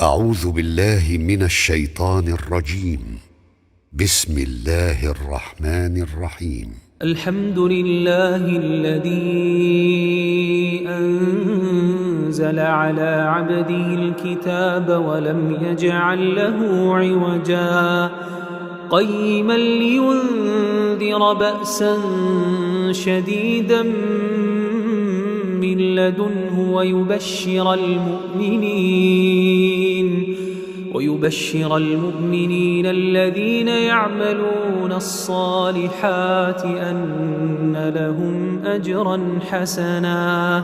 أعوذ بالله من الشيطان الرجيم. بسم الله الرحمن الرحيم. الحمد لله الذي أنزل على عبده الكتاب ولم يجعل له عوجا قيما لينذر بأسا شديدا من لدنه ويبشر المؤمنين الذين يعملون الصالحات أن لهم أجرا حسنا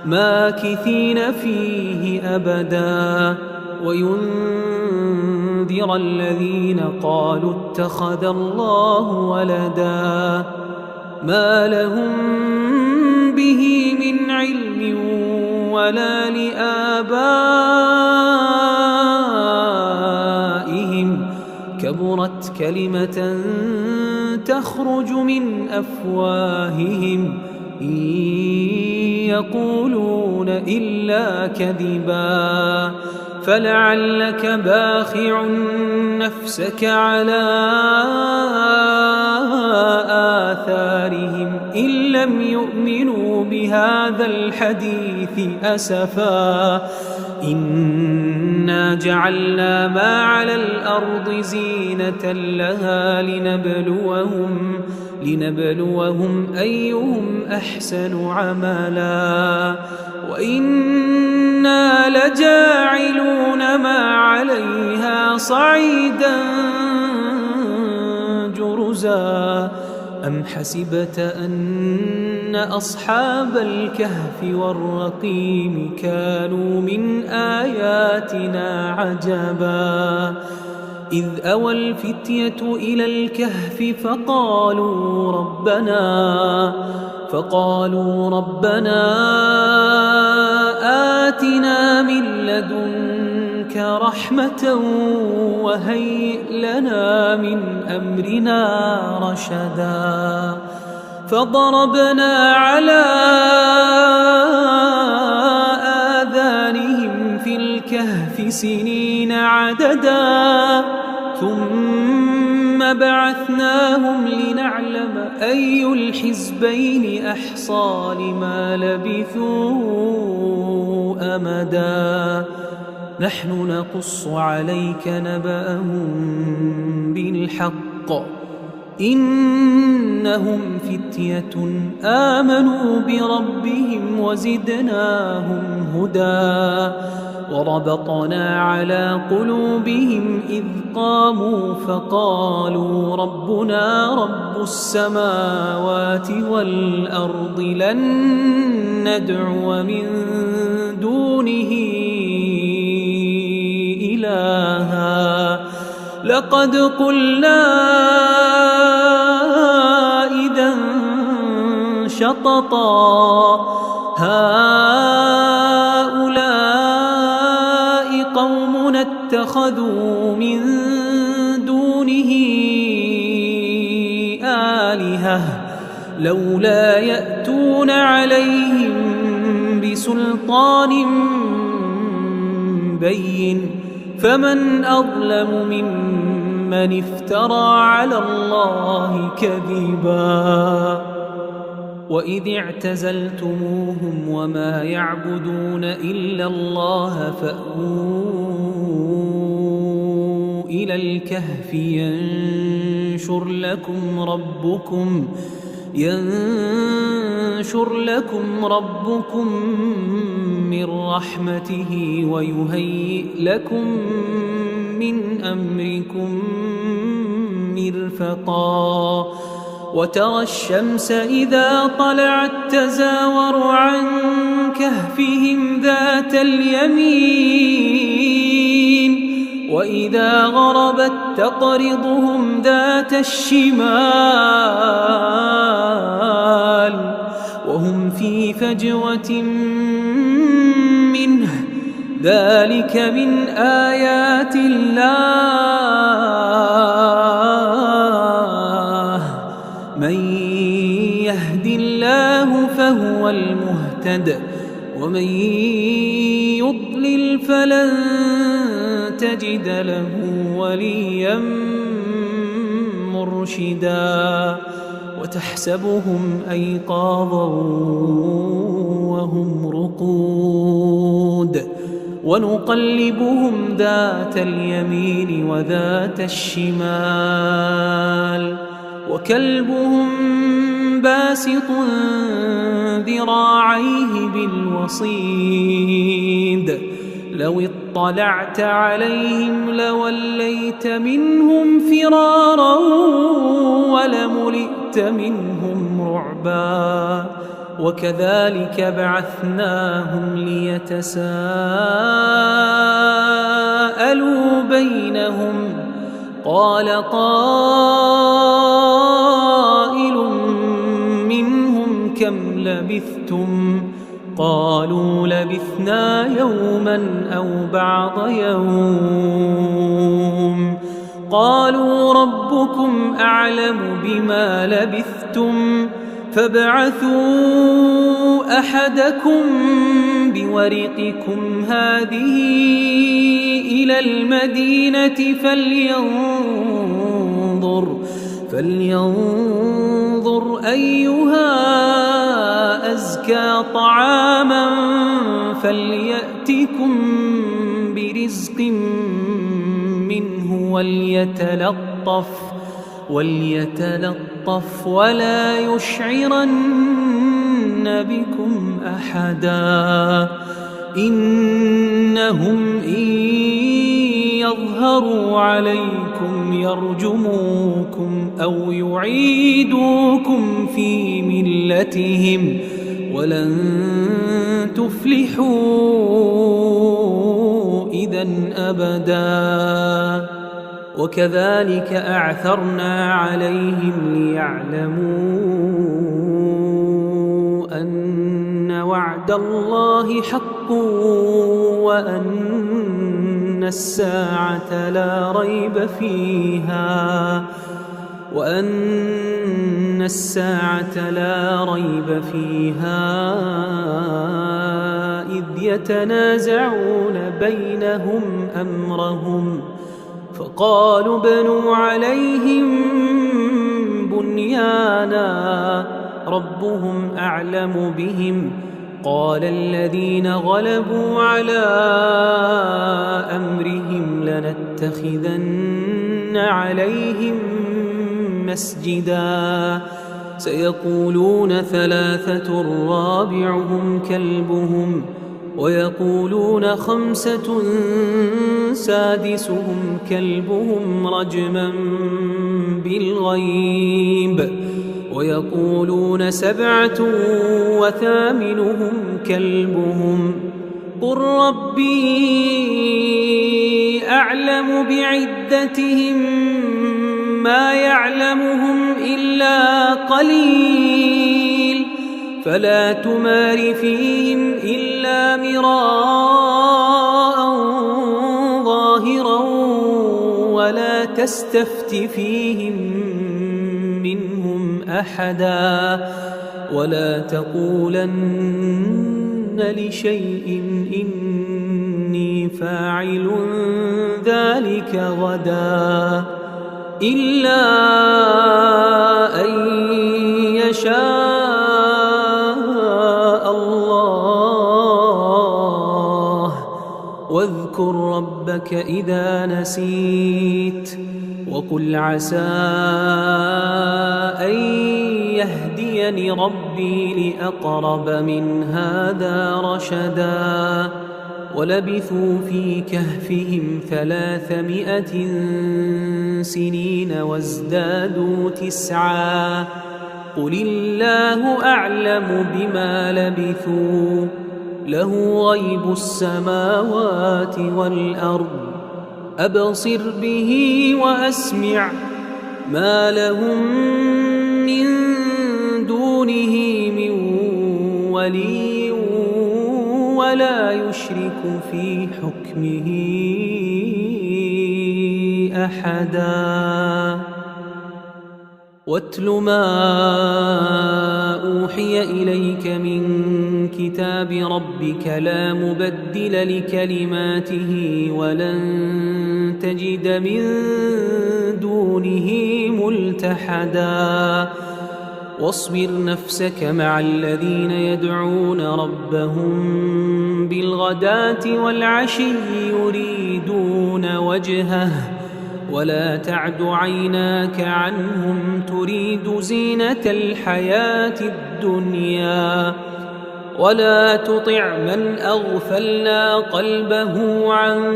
ماكثين فيه أبدا وينذر الذين قالوا اتخذ الله ولدا ما لهم به من علم ولا لآبائهم كبرت كلمة تخرج من أفواههم إن يقولون إلا كذبا فلعلك باخع نفسك على آثارهم إن لم يؤمنوا بهذا الحديث أسفا إنا جعلنا ما على الأرض زينة لها لنبلوهم أيهم أحسن عملا وإنا لجاعلون ما عليها صعيدا جرزا أم حسبت أن أصحاب الكهف والرقيم كانوا من آياتنا عجبا إذ أوى الفتية إلى الكهف فقالوا ربنا آتنا من لدنك رحمة وهيئ لنا من أمرنا رشدا فضربنا على آذانهم في الكهف سنين عددا ثم بعثناهم لنعلم أي الحزبين أحصى لما لبثوا أمدا نحن نقص عليك نبأهم بالحق إنهم فتية آمنوا بربهم وزدناهم هدى وربطنا على قلوبهم إذ قاموا فقالوا ربنا رب السماوات والأرض لن ندعو من دونه إلها لقد قلنا إذا شططا هؤلاء قومنا اتخذوا من دونه آلهة لولا يأتون عليهم بسلطان بين فمن أظلم ممن افترى على الله كذبا وإذ اعتزلتموهم وما يعبدون إلا الله فأووا إلى الكهف ينشر لكم ربكم من رحمته ويهيئ لكم من أمركم مرفقا وترى الشمس إذا طلعت تزاور عن كهفهم ذات اليمين وإذا غربت تقرضهم ذات الشمال وهم في فجوة منه ذلك من آيات الله من يهد الله فهو المهتد ومن يضلل فلن تجد له وليا مرشدا وتحسبهم أيقاظا وهم رقود ونقلبهم ذات اليمين وذات الشمال وكلبهم باسط ذراعيه بالوصيد لو اطلعت عليهم لوليت منهم فرارا ولملئت منهم رعبا وكذلك بعثناهم ليتساءلوا بينهم قال قائل منهم كم لبثتم قالوا لبثنا يوما أو بعض يوم قالوا ربكم أعلم بما لبثتم فابعثوا أحدكم بورقكم هذه إلى المدينة فلينظر أيها أزكى طعاما فليأتكم برزق منه وليتلطف ولا يشعرن بكم أحدا إنهم إن يظهروا عليكم يرجموكم أو يعيدوكم في ملتهم ولن تفلحوا إذن أبدا وكذلك أعثرنا عليهم ليعلموا أن وعد الله حق وأن الساعة لا ريب فيها إذ يتنازعون بينهم أمرهم فقالوا بنوا عليهم بنيانا ربهم أعلم بهم قال الذين غلبوا على أمرهم لنتخذن عليهم مسجدا سيقولون ثلاثة رابعهم كلبهم ويقولون خمسة سادسهم كلبهم رجما بالغيب ويقولون سبعة وثامنهم كلبهم قل ربي أعلم بعدتهم ما يعلمهم إلا قليل فلا تمار فيهم إلا مراء ظاهرا ولا تستفت فيهم منهم أحدا ولا تقولن لشيء إني فاعل ذلك غدا إلا أن يشاء الله واذكر ربك إذا نسيت وقل عسى أن يهديني ربي لأقرب من هذا رشدا ولبثوا في كهفهم 300 سنين وازدادوا 9 قل الله أعلم بما لبثوا له غيب السماوات والأرض أبصر به وأسمع ما لهم من دونه من ولي ولا يشرك في حكمه أحدا واتل ما أوحي إليك من كتاب ربك لا مبدل لكلماته ولن تجد من دونه ملتحدا واصبر نفسك مع الذين يدعون ربهم بالغداة والعشي يريدون وجهه ولا تعد عيناك عنهم تريد زينة الحياة الدنيا ولا تطع من أغفلنا قلبه عن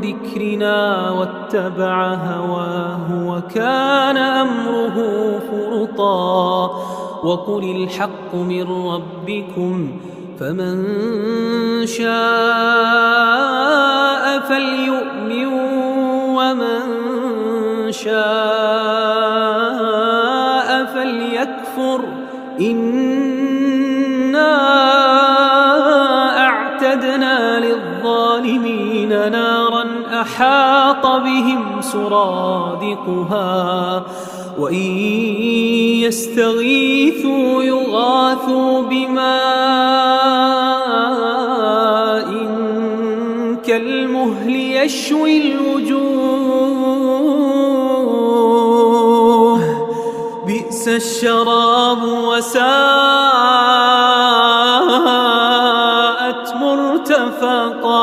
ذكرنا واتبع هواه وكان أمره فرطا وقل الحق من ربكم فمن شاء فليؤمن ومن شاء فليكفر إنا أعتدنا للظالمين نارا أحاط بهم سرادقها وإن يستغيثوا يغاثوا بماء كالمهل يشوي الوجوه بئس الشراب وساءت مرتفقا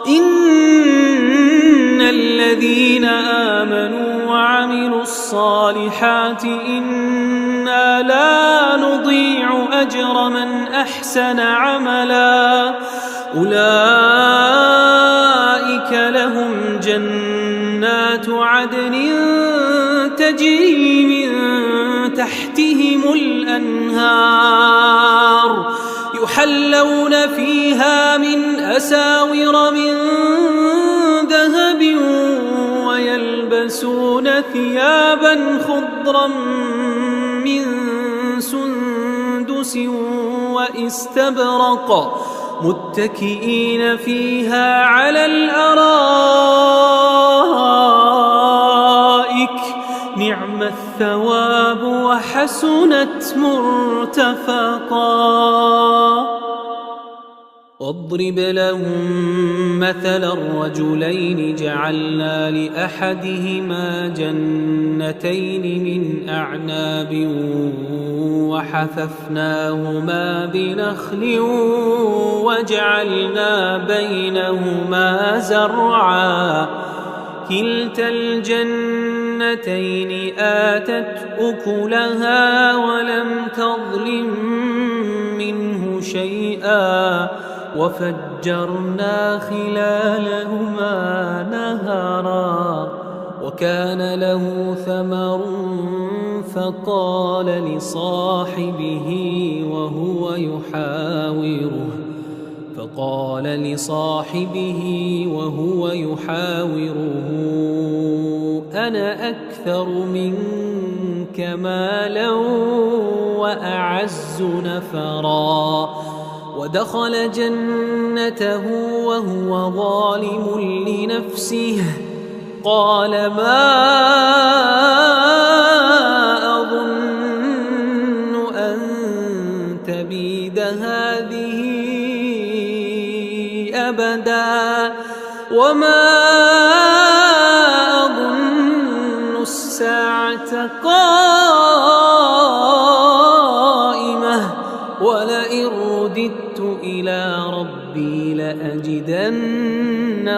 إن الذين آمنوا وعملوا الصالحات إنا لا نضيع أجر من أحسن عملا أولئك لهم جنات عدن تجري من تحتهم الأنهار يحلون فيها من أساور من ذهب ويلبسون ثيابا خضرا من سندس واستبرق متكئين فيها على الأرائك نعم الثواب وحسنت مرتفقا واضرب لهم مثلا الرجلين جعلنا لأحدهما جنتين من أعناب وحففناهما بنخل وجعلنا بينهما زرعا كلتا الجنتين آتت أكلها ولم تظلم منه شيئا وفجرنا خلالهما نهرا وكان له ثمر فقال لصاحبه وهو يحاوره أنا أكثر منك مالا وأعز نفرا ودخل جنته وهو ظالم لنفسه قال ما أظن أن تبيد هذه أبدا وما أظن الساعة قائمة ولئن رددت إلى ربي لأجدن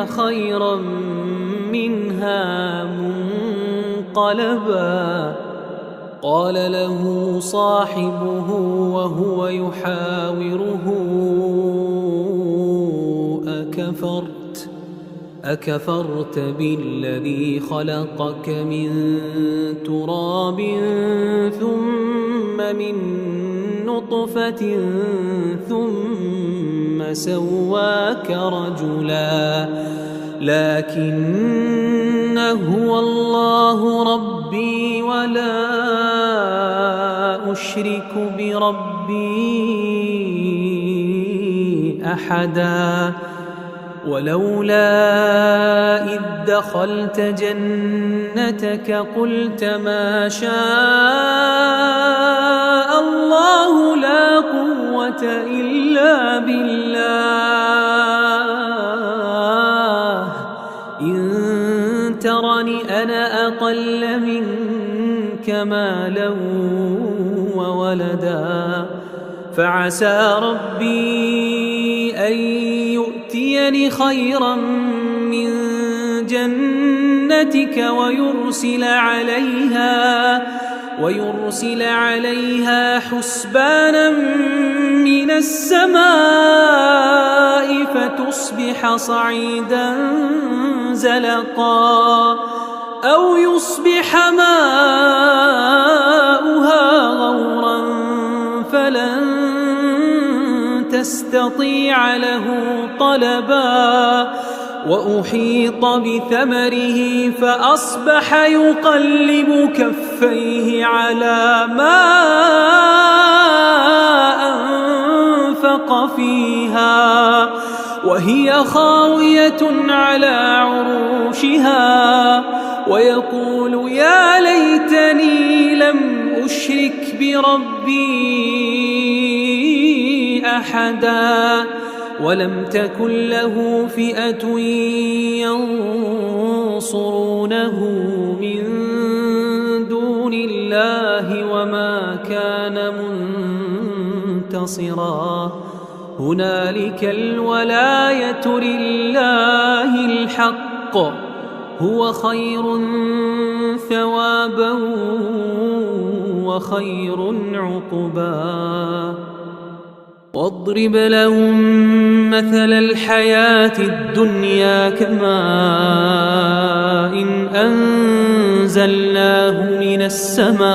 خيرا منها منقلبا قال له صاحبه وهو يحاوره أكفرت بالذي خلقك من تراب ثم من نطفة ثم سواك رجلا لكن هو الله ربي ولا أشرك بربي أحدا ولولا إذ دخلت جنتك قلت ما شاء الله لا قوة إلا بالله إن ترني أنا أقل منك مالا وولدا فعسى ربي أن يؤتيني خيرا من جنتك ويرسل عليها حسبانا من السماء فتصبح صعيدا زلقا أو يصبح ماؤها غورا فلن تستطيع له طلبا وأحيط بثمره فأصبح يقلب كفيه على ما أنفق فيها وهي خاوية على عروشها ويقول يا ليتني لم أشرك بربي أحدا ولم تكن له فئة ينصرونه من دون الله وما كان منتصرا هنالك الولاية لله الحق هو خير ثوابا وخير عقبا واضرب لهم مثل الحياة الدنيا كماء إن أنزلناه من السماء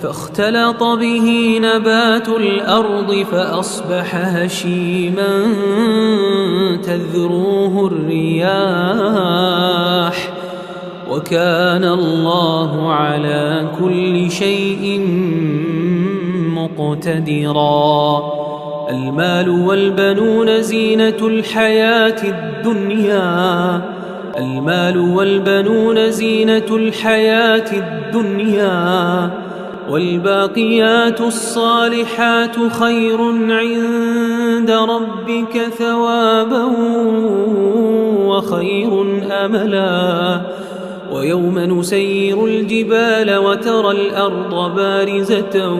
فاختلط به نبات الأرض فأصبح هشيما تذروه الرياح وكان الله على كل شيء مقتدرا المال والبنون زينة الحياة الدنيا والباقيات الصالحات خير عند ربك ثوابا وخير أملا ويوم نسير الجبال وترى الأرض بارزة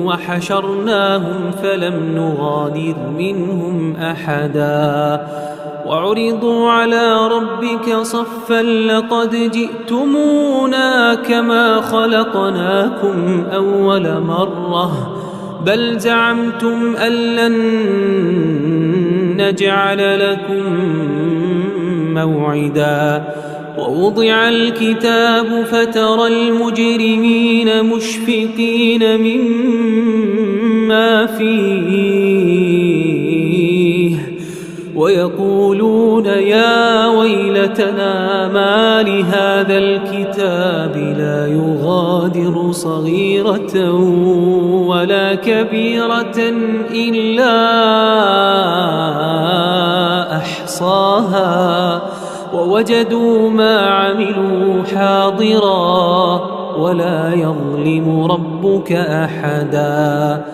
وحشرناهم فلم نغادر منهم أحدا وعرضوا على ربك صفا لقد جئتمونا كما خلقناكم أول مرة بل زعمتم أن لن نجعل لكم موعدا ووضع الكتاب فترى المجرمين مشفقين مما فيه ويقولون يا ويلتنا ما لهذا الكتاب لا يغادر صغيرة ولا كبيرة إلا أحصاها ووجدوا ما عملوا حاضرا ولا يظلم ربك أحدا